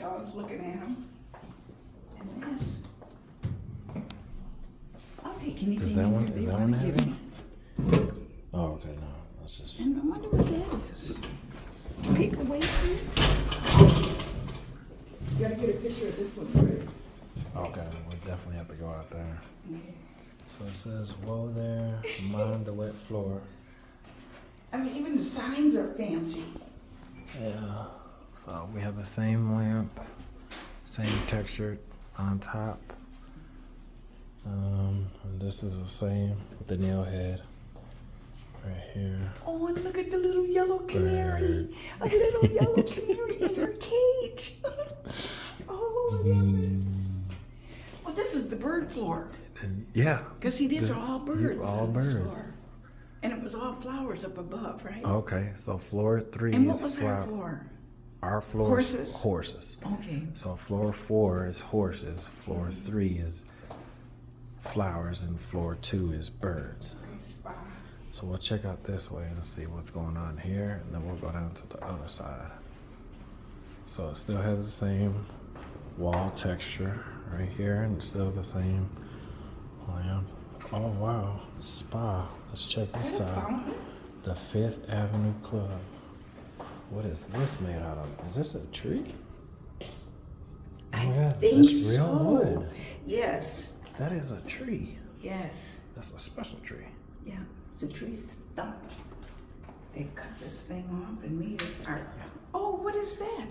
Dog's looking at him. And this. I'll take anything. Is that one? they Is that wanna one give heavy? me. Oh, okay, no. That's just. And I wonder what that is. Paperweight? You gotta get a picture of this one first. Okay, we'll definitely have to go out there. Okay. So it says, whoa there, mind the wet floor. I mean, even the signs are fancy. Yeah. So we have the same lamp, same texture on top. And this is the same with the nail head right here. Oh, and look at the little yellow canary. A little yellow canary in her cage. Oh, well, this is the bird floor. And yeah. Because see, these are all birds. All on this birds. floor. And it was all flowers up above, right? Okay, so floor 3 And is what was our floor? Our floor Horses? is horses. Okay. So floor 4 is horses, floor 3 is flowers, and floor 2 is birds. Okay, spa. So we'll check out this way and see what's going on here, and then we'll go down to the other side. So it still has the same wall texture right here, and it's still the same lamp. Oh wow, spa. Let's check this out. The 5th Avenue Club. What is this made out of? Is this a tree? Oh my God, Think that's real so. wood. Yes. That is a tree. Yes. That's a special tree. Yeah. It's a tree stump. They cut this thing off and made it art. Oh, what is that?